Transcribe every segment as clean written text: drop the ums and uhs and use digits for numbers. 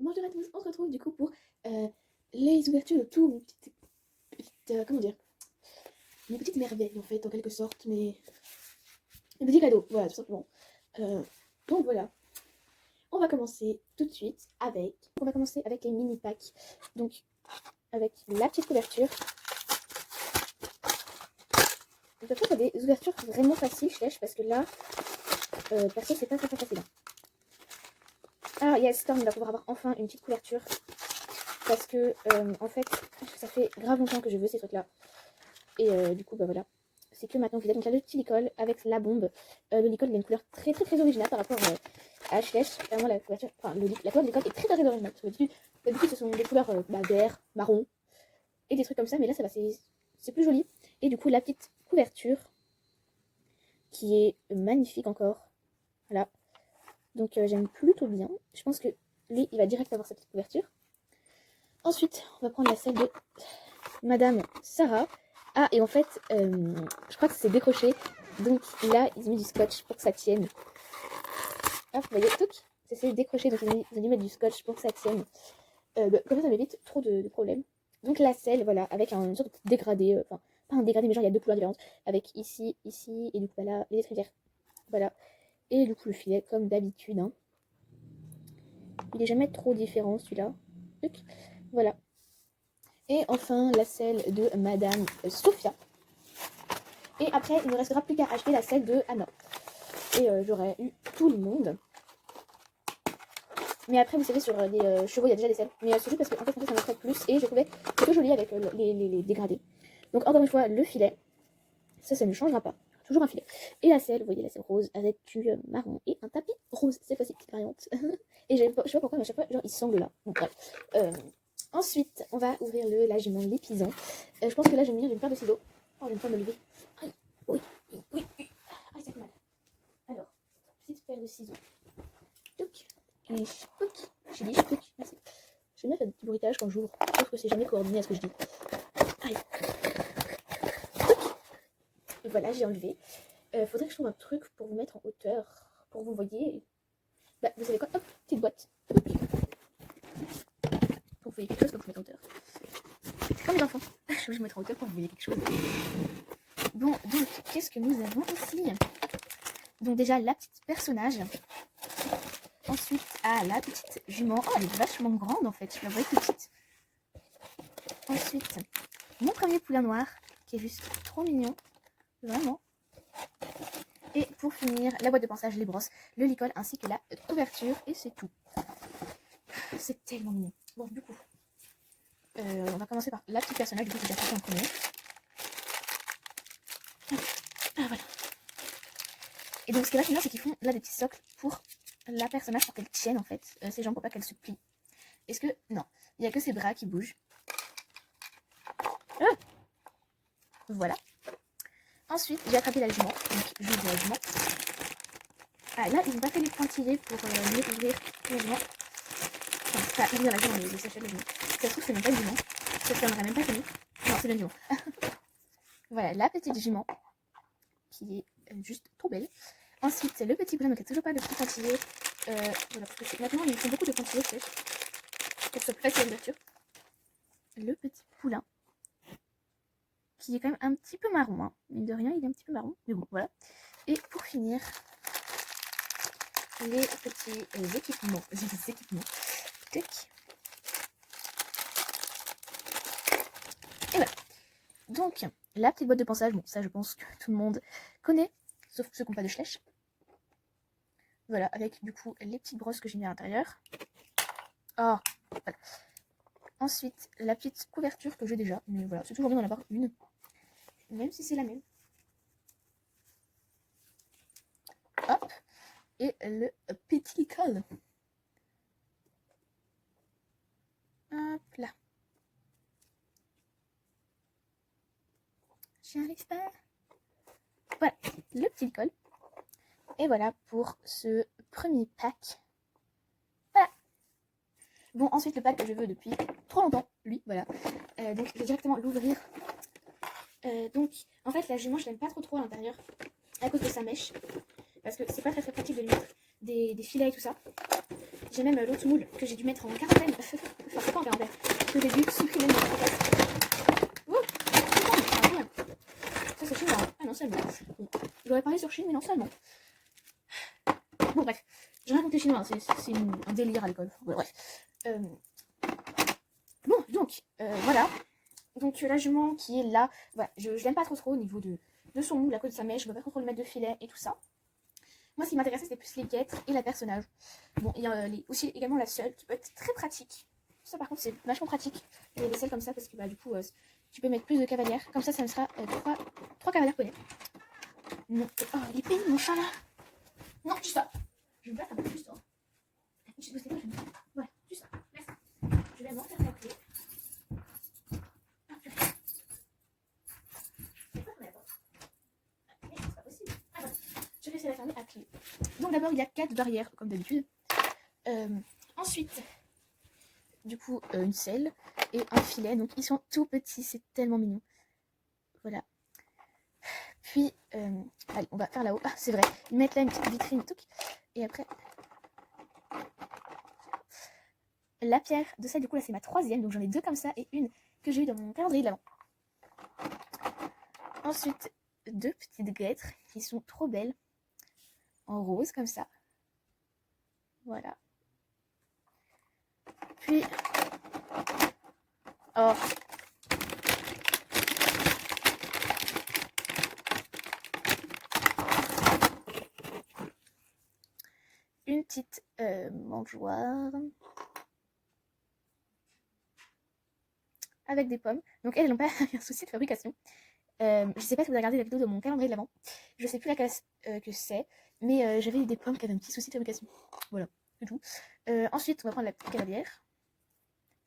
Bonjour à tous, on se retrouve du coup pour les ouvertures de tout comment dire, mes petites merveilles en fait, en quelque sorte, mes petits cadeaux, voilà, tout simplement. Euh, donc voilà, on va commencer tout de suite avec les mini packs. Donc avec la petite couverture. Je trouve qu'il y a des ouvertures vraiment faciles, parce que là, perso, c'est pas très facile. Ah yes, Storm va pouvoir avoir enfin une petite couverture. Parce que, en fait, ça fait grave longtemps que je veux ces trucs-là. Et du coup, bah voilà. C'est que maintenant qu'il y a donc là, le petit licol avec la bombe. Le licol, il a une couleur très très très originale par rapport à Ashless. Vraiment, la couverture, enfin, la couleur de licol est très très originale. Parce que d'habitude, ce sont des couleurs vert, marron et des trucs comme ça. Mais là, ça va, c'est plus joli. Et du coup, la petite couverture qui est magnifique encore. Voilà. Donc, j'aime plutôt bien. Je pense que lui, il va direct avoir sa petite couverture. Ensuite, on va prendre la celle de Madame Sarah. Ah, et en fait, je crois que c'est décroché. Donc là, ils ont mis du scotch pour que ça tienne. Hop, vous voyez, c'est décroché, donc ils ont dû mettre du scotch pour que ça tienne. Comme ça m'évite trop de problèmes. Donc la selle, voilà, avec un sorte de dégradé, enfin, pas un dégradé, mais genre il y a deux couleurs différentes. Avec ici, et du coup, voilà, les étrivières. Voilà. Et du coup, le filet, comme d'habitude. Hein. Il est jamais trop différent, celui-là. Voilà. Et enfin, la selle de Madame Sophia. Et après, il ne restera plus qu'à acheter la selle de Anna. Et j'aurais eu tout le monde. Mais après, vous savez, sur les chevaux, il y a déjà des selles. Mais c'est juste parce qu'en fait, ça m'attrait plus. Et je trouvais plutôt joli avec les dégradés. Donc, encore une fois, le filet. Ça ne changera pas. Toujours un filet. Et la selle, vous voyez, la selle rose avec du marron et un tapis rose. C'est possible, petite variante. Et je sais pas pourquoi, mais à chaque fois, genre, il semble là. Donc, bref. Ensuite, on va ouvrir le lagiment l'épisant. Je pense que là, je vais me d'une paire de ciseaux. Oh, je vais pas me lever. Aïe, oui. Ah, ça fait mal. Alors, petite paire de ciseaux. Touc. Et chpouc. J'ai dit chpouc. Merci. J'aime bien faire des petits bruitages quand j'ouvre. Sauf que c'est jamais coordonné à ce que je dis. Aïe. Touc. Et voilà, j'ai enlevé. Faudrait que je trouve un truc pour vous mettre en hauteur. Pour vous voyez. Bah, vous savez quoi? Hop, petite boîte. Pour vous voyez quelque chose pour vous mettre en hauteur. Comme les enfants. Je vais me mettre en hauteur pour vous voyez quelque chose. Bon, donc, qu'est-ce que nous avons ici? Donc déjà, la petite personnage. Ensuite, la petite jument. Oh, elle est vachement grande, en fait. Je la vois petite. Ensuite, mon premier poulain noir, qui est juste trop mignon. Vraiment. Et pour finir, la boîte de pansage, les brosses, le licol, ainsi que la couverture. Et c'est tout. C'est tellement mignon. Bon, du coup, on va commencer par la petite personnage. Du coup, je vais faire en premier. Ah, voilà. Et donc, ce qui est vachement bien, c'est qu'ils font là des petits socles pour la personnage, pour qu'elle tienne, en fait, ses jambes, pour pas qu'elle se plie. Est-ce que... Non. Il n'y a que ses bras qui bougent. Ah, voilà. Ensuite, j'ai attrapé la jument. Donc, j'ouvre la jument. Ah, là, ils n'ont pas fait les pointillés pour mieux ouvrir la jument. Enfin, pas ouvrir la jument, mais les sachets de la jument. Ça se trouve, c'est même pas une jument. Ça ne serait même pas connu. Non, c'est une jument. Voilà, la petite jument. Qui est juste trop belle. Ensuite, le petit poulain, donc il n'y a toujours pas de petit pointillé. Voilà, parce que maintenant, ils font beaucoup de pointillés, pour que ce soit plus facile à l'ouverture. Le petit poulain. Qui est quand même un petit peu marron. Hein. Mine de rien, il est un petit peu marron. Mais bon, voilà. Et pour finir, les petits équipements. Les équipements. Tac. Et voilà. Donc, la petite boîte de pansage. Bon, ça, je pense que tout le monde connaît. Sauf ceux qui n'ont pas de flèche. Voilà, avec du coup les petites brosses que j'ai mis à l'intérieur. Oh, voilà. Ensuite, la petite couverture que j'ai déjà. Mais voilà, c'est toujours bien d'en avoir une. Même si c'est la même. Hop. Et le petit licol. Hop là. J'y arrive pas. Voilà, le petit licol. Et voilà pour ce premier pack. Voilà. Bon, ensuite, le pack que je veux depuis trop longtemps, lui, voilà. Donc, je vais directement l'ouvrir. Donc, en fait, la jument, je l'aime pas trop à l'intérieur. À cause de sa mèche. Parce que c'est pas très pratique de lui mettre des filets et tout ça. J'ai même l'autre moule que j'ai dû mettre en quarantaine. Enfin, c'est pas en quarantaine. Que j'ai dû supprimer de mon podcast. Oh, ça c'est chinois. Ah non, c'est allemand. Bon, j'aurais parlé sur Chine, mais non, c'est allemand. Bon, bref. J'ai raconté chinois, c'est un délire à l'école. Ouais, bref. Bon, donc, voilà. Donc, la jument qui est là, voilà, je l'aime pas trop au niveau de son moule, à cause de sa mèche. Je ne veux pas trop lui mettre de filet et tout ça. Moi, ce qui m'intéressait, c'était plus les guêtres et la personnage. Bon, il y a aussi également la seule qui peut être très pratique. Ça, par contre, c'est vachement pratique. Les selles comme ça, parce que bah, du coup, tu peux mettre plus de cavalières. Comme ça me sera 3 cavalières poney. Non. Oh, il est pénible, mon chat là. Non, tu ça. Je vais me battre un peu plus, toi. Je sais pas, je vais me battre. Voilà, tu ça. Merci. Je vais m'en faire la clé. Ah, purée. C'est pas la porte. Mais c'est pas possible. Ah, bon. Je vais essayer de la fermer à clé. Donc, d'abord, il y a 4 barrières, comme d'habitude. Ensuite, du coup, une selle et un filet. Donc, ils sont tout petits, c'est tellement mignon. Voilà. Puis, allez, on va faire là-haut. Ah, c'est vrai. Mettre là une petite vitrine, tout. Et après, la pierre de celle, du coup, là, c'est ma 3e. Donc, j'en ai 2 comme ça et une que j'ai eu dans mon calendrier de l'avant. Ensuite, 2 petites guêtres qui sont trop belles. En rose, comme ça. Voilà. Puis, oh, une petite mangeoire avec des pommes. Donc elles n'ont pas un souci de fabrication. Je sais pas si vous avez regardé la vidéo de mon calendrier de l'avant. Je sais plus laquelle que c'est, mais j'avais des pommes qui avaient un petit souci de fabrication. Voilà, c'est tout. Ensuite, on va prendre la petite cavalière.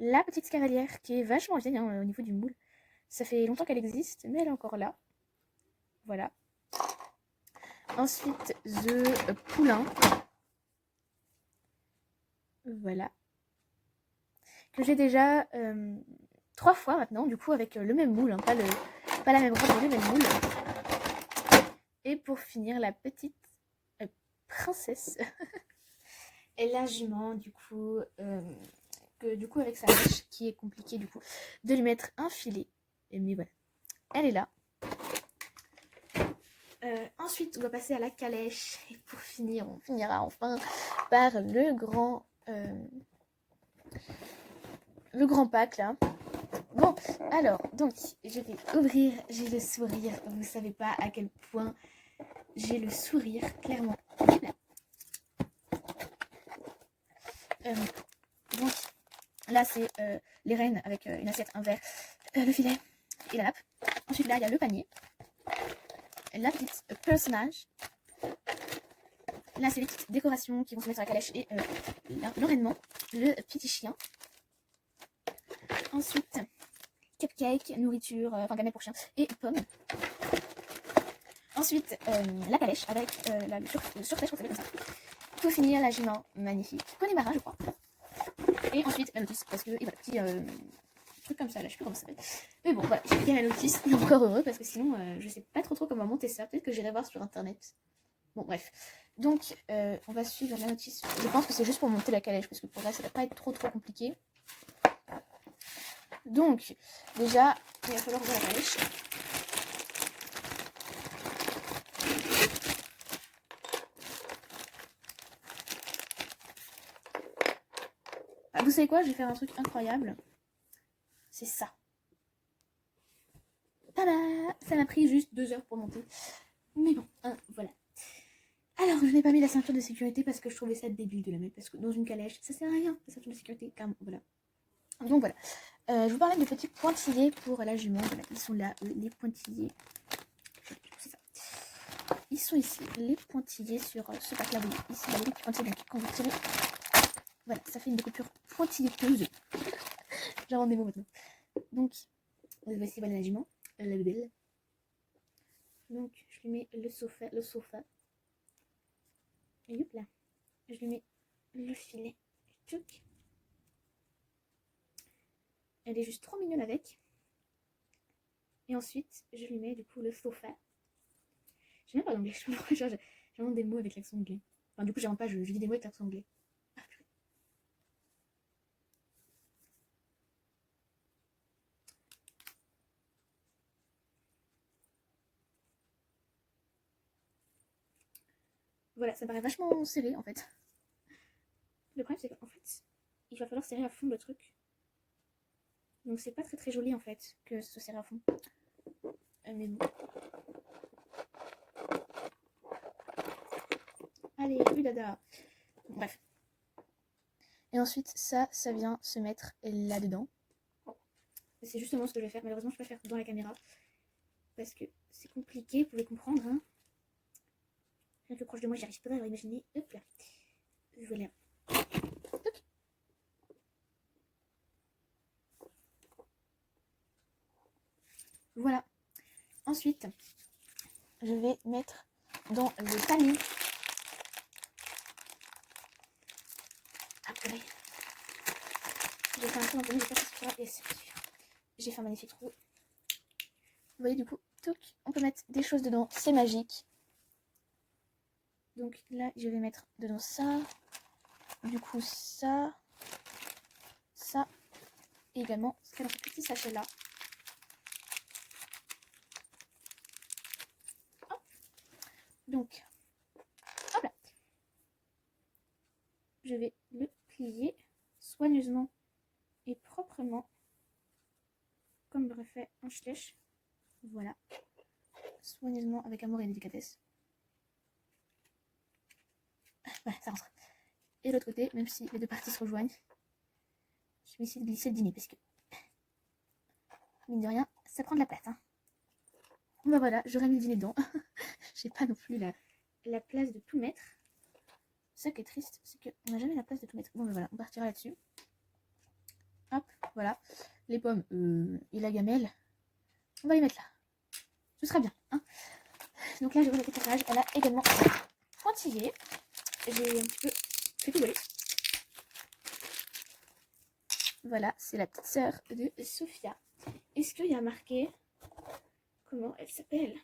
La petite cavalière qui est vachement vieille au niveau du moule. Ça fait longtemps qu'elle existe, mais elle est encore là. Voilà. Ensuite, the poulain. Voilà. Que j'ai déjà 3 fois maintenant, du coup, avec le même moule, hein, pas la même robe, mais le même moule. Et pour finir, la petite princesse. Et la jument, du coup, que du coup, avec sa mèche, qui est compliqué, du coup, de lui mettre un filet. Mais voilà, elle est là. Ensuite, on va passer à la calèche. Et pour finir, on finira enfin par le grand pack, là. Bon, alors, donc, je vais ouvrir, j'ai le sourire. Vous savez pas à quel point j'ai le sourire, clairement. Donc, là, c'est les rennes avec une assiette, un verre, le filet et la nappe. Ensuite, là, il y a le panier. La petite personnage. Là, c'est les petites décorations qui vont se mettre sur la calèche et l'enraînement. Le petit chien. Ensuite, cupcake, nourriture, enfin gamelle pour chien et pommes. Ensuite, la calèche avec la surtèche, comme ça. Pour finir, la jument magnifique. Connemara, je crois. Et ensuite, la notice, parce que, et voilà, petit truc comme ça, là, je sais plus comment ça s'appelle. Mais bon, voilà, j'ai fait la notice, et encore heureux, parce que sinon, je sais pas trop comment monter ça. Peut-être que j'irai voir sur internet. Bon, bref. Donc, on va suivre la notice. Je pense que c'est juste pour monter la calèche, parce que pour là, ça va pas être trop compliqué. Donc, déjà, il va falloir ouvrir la calèche. Ah, vous savez quoi? Je vais faire un truc incroyable. C'est ça. Tada! Ça m'a pris juste 2 heures pour monter. Mais bon, voilà. Alors, je n'ai pas mis la ceinture de sécurité parce que je trouvais ça débile de la mettre. Parce que dans une calèche, ça sert à rien, la ceinture de sécurité. Clairement, voilà. Donc voilà. Je vous parlais des petits pointillés pour la jument. Voilà, ils sont là, les pointillés. C'est ça. Ils sont ici, les pointillés sur ce pack-là. Vous voyez, ici, il y a les petits pointillés. Donc, quand vous tirez, voilà, ça fait une découpure pointilleuse. J'invente des mots maintenant. Donc, voici voilà la jument, la belle. Donc, je lui mets le sofa. Et hop là. Je lui mets le filet. Tchouk. Elle est juste trop mignonne avec. Et ensuite, je lui mets du coup le sofa. Je n'aime pas l'anglais. J'invente des mots avec l'accent anglais. Enfin, du coup, j'invente pas, je dis des mots avec l'accent anglais. Ah, Voilà, ça paraît vachement serré en fait. Le problème c'est qu'en fait, il va falloir serrer à fond le truc. Donc c'est pas très joli en fait que ce soit serré à fond. Mais bon. Allez, plus dada. Bref. Et ensuite, ça vient se mettre là-dedans. C'est justement ce que je vais faire. Malheureusement, je peux pas faire dans la caméra. Parce que c'est compliqué, vous pouvez comprendre. Hein. Rien que proche de moi, j'y arrive pas à imaginer. Hop là. Voilà. Hop. Voilà. Ensuite, je vais mettre dans le panier. Après, j'ai fait un peu d'entonner, j'espère que ça suffira. Yes, ça suffira. J'ai fait un magnifique trou. Vous voyez, du coup, toc, on peut mettre des choses dedans. C'est magique. Donc là, je vais mettre dedans ça. Du coup, ça. Ça. Et également, ce qu'il y a dans ce petit sachet-là. Donc, hop là. Je vais le plier soigneusement et proprement, comme l'aurait fait un schlech. Voilà. Soigneusement, avec amour et délicatesse. Voilà, ça rentre. Et l'autre côté, même si les deux parties se rejoignent, je vais essayer de glisser le dîner parce que, mine de rien, ça prend de la place. Hein. Bon bah voilà, j'aurais mis le dîner dedans. J'ai pas non plus la place de tout mettre. Ça qui est triste, c'est qu'on n'a jamais la place de tout mettre. Bon bah voilà, on partira là-dessus. Hop, voilà. Les pommes et la gamelle, on va les mettre là. Ce sera bien. Hein. Donc là, je vois le éclairage, elle a également pointillé. J'ai un petit peu fait tout voler. Voilà, c'est la petite sœur de Sophia. Est-ce qu'il y a marqué comment elle s'appelle?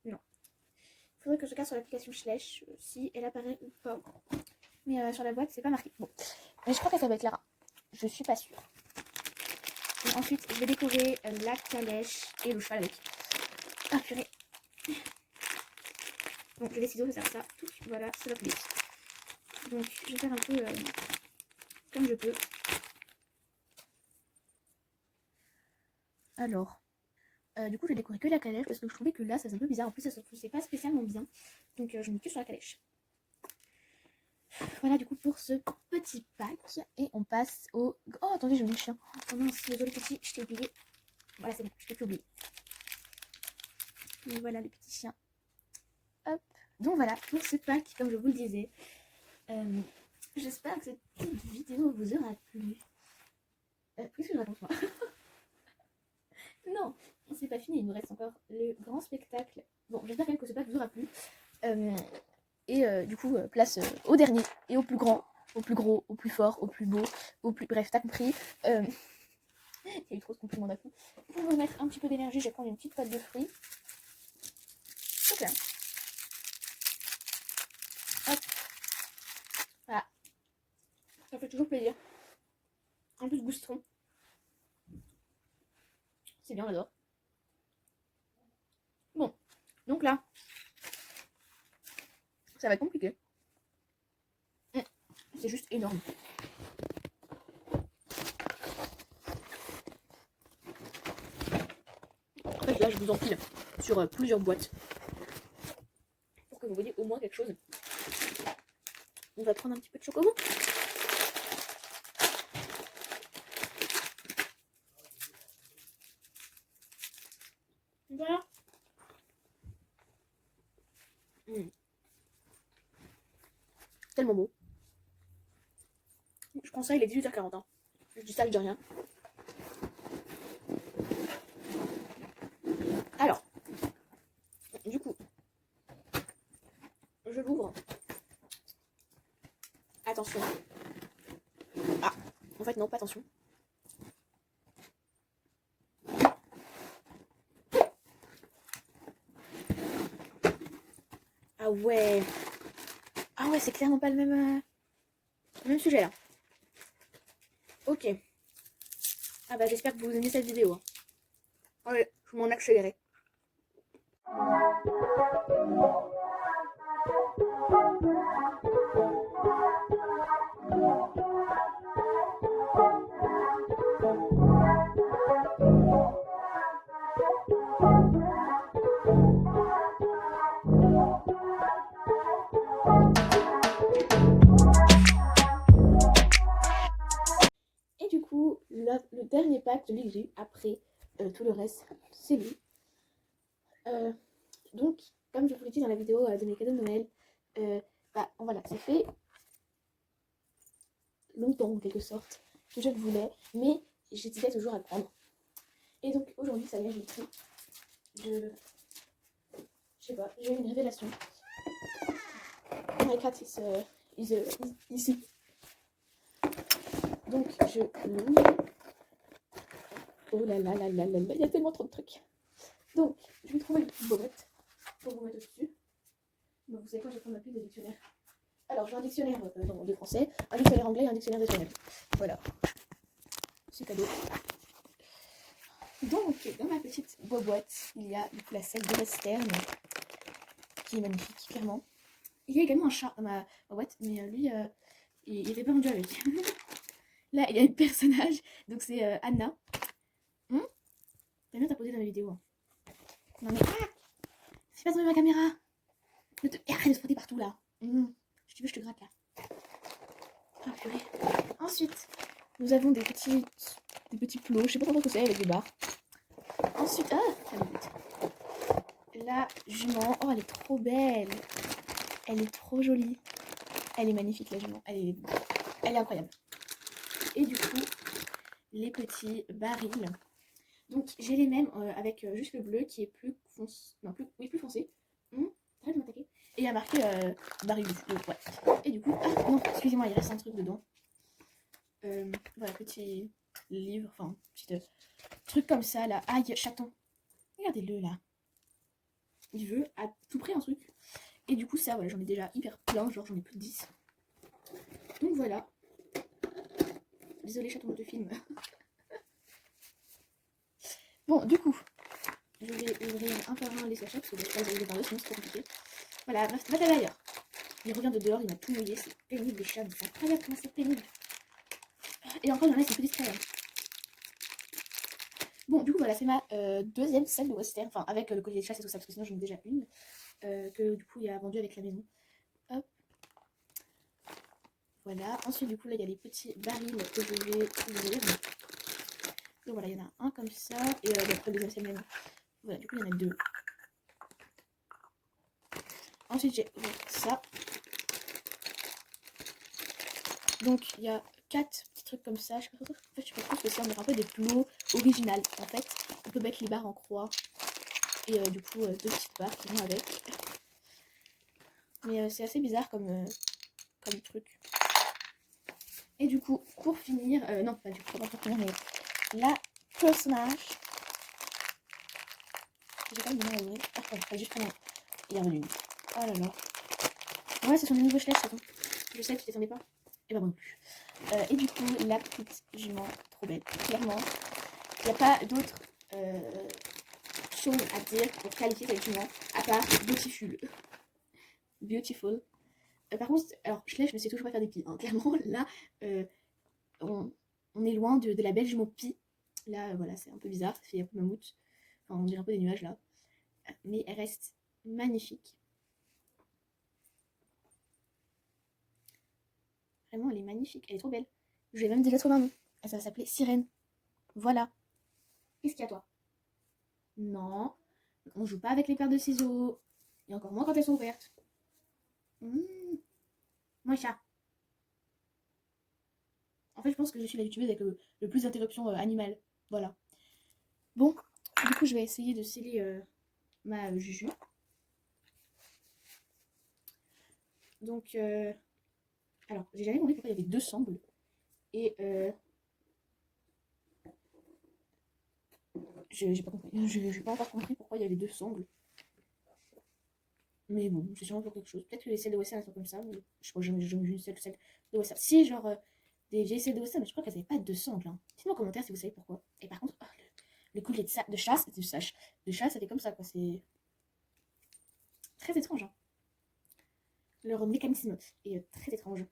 Non. Il faudrait que je regarde sur l'application Schlech si elle apparaît ou pas. Mais sur la boîte, c'est pas marqué. Bon. Mais je crois qu'elle s'appelle Clara. Je suis pas sûre. Et ensuite, je vais décorer la calèche et le cheval avec. Ah purée. Bon, j'ai des ciseaux, ça sert à ça. Tout, voilà, c'est la police. Donc, je vais faire un peu comme je peux. Alors, du coup, j'ai décoré que la calèche parce que je trouvais que là, ça c'est un peu bizarre. En plus, ça se faisait pas spécialement bien. Donc, je mets que sur la calèche. Voilà, du coup, pour ce petit pack. Et on passe au... Oh, attendez, j'ai oublié le chien. Oh non, c'est désolé, petit, je t'ai oublié. Voilà, c'est bon, je t'ai plus oublié. Et voilà le petit chien. Hop. Donc voilà, pour ce pack, comme je vous le disais. J'espère que cette petite vidéo vous aura plu. Qu'est-ce que je raconte moi? Non, c'est pas fini, il nous reste encore le grand spectacle. Bon, j'espère quand même que ce pack vous aura plu. Du coup, place au dernier et au plus grand, au plus gros, au plus fort, au plus beau, au plus... Bref, t'as compris. Il y a eu trop de compliments d'un coup. Pour vous mettre un petit peu d'énergie, je vais prendre une petite pâte de fruits. Donc là. Hop. Voilà. Ça fait toujours plaisir. En plus, goustron. C'est bien, on adore. Bon. Donc là, ça va être compliqué. C'est juste énorme. En fait, là, je vous empile sur plusieurs boîtes pour que vous voyez au moins quelque chose. On va prendre un petit peu de chocobo. Voilà. Tellement beau. Je prends ça, il est 18h40. Hein. Je dis ça, je dis rien. Alors, du coup, je l'ouvre. Attention. Ah, en fait non, pas attention. Ah ouais. Ah ouais, c'est clairement pas le même sujet là. Ok. Ah bah j'espère que vous aimez cette vidéo. Hein. Allez, je m'en accélérer. Et du coup, le dernier pack de lui que j'ai eu après tout le reste, c'est lui. Donc, comme je vous l'ai dit dans la vidéo de mes cadeaux de Noël, voilà, ça fait longtemps en quelque sorte que je le voulais, mais j'hésitais toujours à le prendre. Et donc aujourd'hui, ça y est, je l'ai pris. Je sais pas, j'ai eu une révélation. My cat is ici. Donc je l'ouvre. Oh là là là là là là, il y a tellement trop de trucs. Donc, je vais trouver une petite bobette pour vous mettre dessus. Donc vous savez quoi, je vais prendre ma pile de dictionnaire. Alors j'ai un dictionnaire de français, un dictionnaire anglais et un dictionnaire d'espagnol. Voilà. C'est cadeau. Donc, dans ma petite boîte, il y a du coup la selle de western, qui est magnifique, clairement. Il y a également un chat dans ma boîte, mais lui, il n'était pas vendu avec. Là, il y a un personnage, donc c'est Anna. T'as bien t'apposé dans la vidéo. Hein. Non mais, fais pas tomber ma caméra. Arrête de se frotter partout, là. Si tu veux, je te gratte, là. Ah, purée. Ensuite, nous avons des petits plots, je sais pas comment c'est, avec des barres. Ensuite, la jument, oh elle est trop belle, elle est trop jolie, elle est magnifique la jument, elle est incroyable. Et du coup, les petits barils, donc j'ai les mêmes avec juste le bleu qui est plus foncé, non plus foncé, arrête de m'attaquer, et il y a marqué baril donc ouais. Et du coup, non, excusez-moi, il reste un truc dedans, voilà, petit livre, enfin, petit truc comme ça là, aïe, chaton, regardez-le là. Il veut à tout prix un truc. Et du coup, ça, voilà, j'en ai déjà hyper plein. Genre, j'en ai plus de 10. Donc voilà. Désolée, chaton de film. Bon, du coup, je vais ouvrir un par un les sachets. Parce que je ne vais pas les ouvrir par deux, sinon c'est trop compliqué. Voilà, va d'ailleurs. Il revient de dehors, il m'a tout mouillé. C'est pénible, les chats. C'est incroyable comment c'est pénible. Et encore, il y en a qui sont petits crayons. Bon, du coup, voilà, c'est ma deuxième selle de western. Enfin, avec le collier de chasse et tout ça. Parce que sinon, j'en ai déjà une. Que du coup, il a vendu avec la maison. Hop. Voilà, ensuite du coup là il y a les petits barils que je vais ouvrir. Donc voilà, il y en a un comme ça, et après le deuxième c'est le même. Voilà, du coup il y en a deux. Ensuite j'ai ouvert ça. Donc il y a 4 petits trucs comme ça. Je sais pas trop ce que c'est, on dirait un peu des plots originales. En fait, on peut mettre les barres en croix. Et du coup, 2 petites barres qui vont avec. Mais c'est assez bizarre comme truc. Et du coup, pour finir, non, pas du coup, pas pour finir, mais la personnage. J'ai pas le moment à ouvrir. Ah, ouais, juste comment il est revenu. Oh là là. Ouais, ce sont des nouveaux chlèches, c'est bon. Je sais, tu t'y attendais pas. Et bah, moi non plus. Et du coup, la petite jument, trop belle. Clairement, il n'y a pas d'autre chose à dire pour qualifier cette jument, à part beautiful. Beautiful. Par contre, alors, je ne sais toujours pas faire des pies. Hein. Clairement, là, on est loin de la belle jument pie. Là, voilà, c'est un peu bizarre, ça fait un peu mammouth. Enfin, on dirait un peu des nuages là. Mais elle reste magnifique. Vraiment, elle est magnifique, elle est trop belle. Je vais même déjà trouver un nom. Elle va s'appeler Sirène. Voilà. Qu'est-ce qu'il y a, toi? Non. On joue pas avec les paires de ciseaux. Et encore moins quand elles sont ouvertes. Moi, chat. En fait, je pense que je suis la youtubeuse avec le plus d'interruptions animales. Voilà. Bon, du coup, je vais essayer de sceller ma Juju. Donc, alors, j'ai jamais compris pourquoi il y avait 2 sangles. Et j'ai pas compris. J'ai pas encore compris pourquoi il y avait 2 sangles. Mais bon, c'est sûrement pour quelque chose. Peut-être que les selles de western elles sont comme ça. Mais je crois que j'ai jamais vu une selle de western. Si, genre des vieilles selles de western, mais je crois qu'elles n'avaient pas 2 sangles. Hein. Dites-moi en commentaire si vous savez pourquoi. Et par contre, le collier de chasse, ça fait comme ça, quoi. C'est très étrange. Hein. Leur mécanisme est très étrange.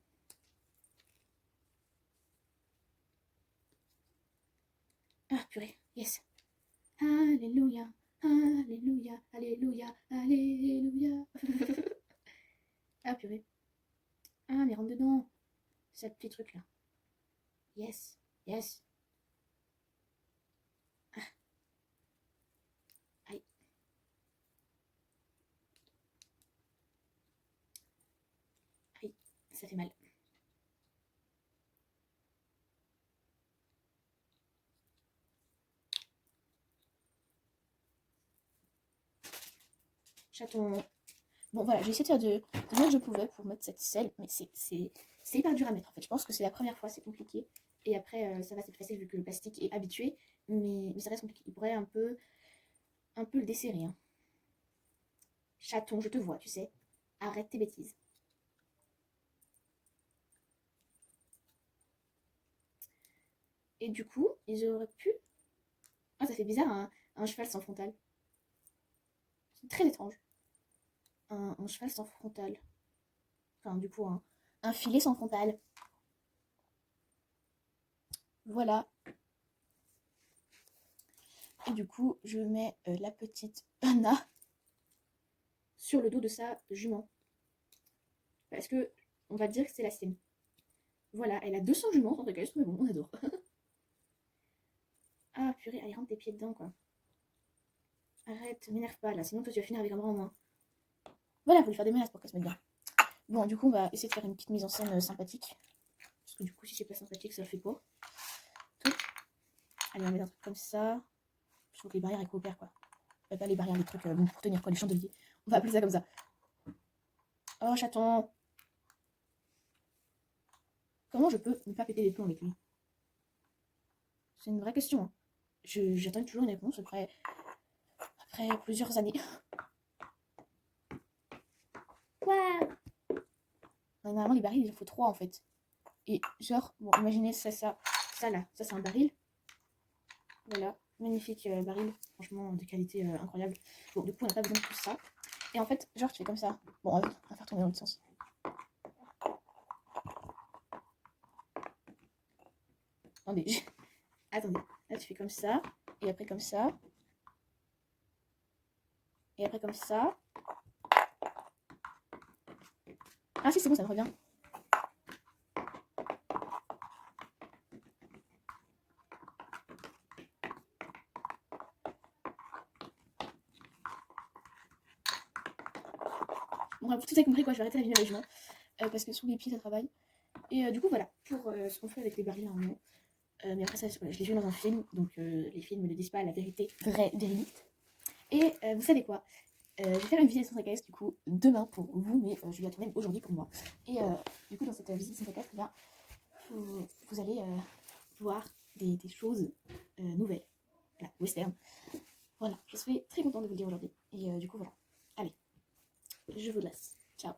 Ah, purée, yes. Alléluia, alléluia, alléluia, alléluia. Ah, purée. Ah, mais rentre dedans. C'est ce petit truc là. Yes, yes. Ah, aïe. Aïe, ça fait mal. Chaton. Bon, voilà, j'ai essayé de faire de mieux que je pouvais pour mettre cette selle, mais c'est hyper dur à mettre en fait. Je pense que c'est la première fois, c'est compliqué. Et après, ça va, c'est plus facile vu que le plastique est habitué, mais ça reste compliqué. Il pourrait un peu le desserrer. Hein. Chaton, je te vois, tu sais. Arrête tes bêtises. Et du coup, ils auraient pu. Ah, ça fait bizarre, un cheval sans frontal. C'est très étrange. Un cheval sans frontal. Enfin, du coup, un filet sans frontal. Voilà. Et du coup, je mets la petite Anna sur le dos de sa jument. Parce que, on va dire que c'est la sienne. Voilà, elle a 200 juments sans truc, mais bon, on adore. Ah, purée, allez, rentre tes pieds dedans, quoi. Arrête, m'énerve pas, là, sinon toi, tu vas finir avec un bras en moins. Voilà, faut lui faire des menaces pour qu'elle se mette bien. Bon, du coup, on va essayer de faire une petite mise en scène sympathique. Parce que du coup, si c'est pas sympathique, ça le fait pas. Tout. Allez, on va mettre un truc comme ça. Je trouve que les barrières, elles coopèrent, quoi. Pas les barrières, les trucs bon, pour tenir, quoi, les chandeliers. On va appeler ça comme ça. Oh, chaton. Comment je peux ne pas péter les plombs avec lui? C'est une vraie question. Hein. J'attends toujours une réponse après plusieurs années. Quoi? Normalement, les barils, il en faut 3 en fait. Et genre, bon, imaginez ça là. Ça, c'est un baril. Voilà, magnifique baril. Franchement, de qualité incroyable. Bon, du coup, on n'a pas besoin de tout ça. Et en fait, genre, tu fais comme ça. Bon, on va faire tourner dans l'autre sens. Attendez, attendez. Là, tu fais comme ça. Et après, comme ça. Et après, comme ça. Ah si, c'est bon, ça me revient. Bon, pour tout ça compris, quoi, je vais arrêter la vidéo avec jument. Parce que sous les pieds, ça travaille. Et du coup, voilà, pour ce qu'on fait avec les barils normalement. Mais après, ça, voilà, je l'ai vu dans un film, donc les films ne disent pas la vérité vraie, véridique. Et vous savez quoi? Je vais faire une visite 100 du coup demain pour vous, mais je vais la tourner aujourd'hui pour moi. Et du coup, dans cette visite 100 eh bien, vous allez voir des choses nouvelles, voilà, western. Voilà, je suis très contente de vous le dire aujourd'hui. Et du coup, voilà. Allez, je vous laisse. Ciao.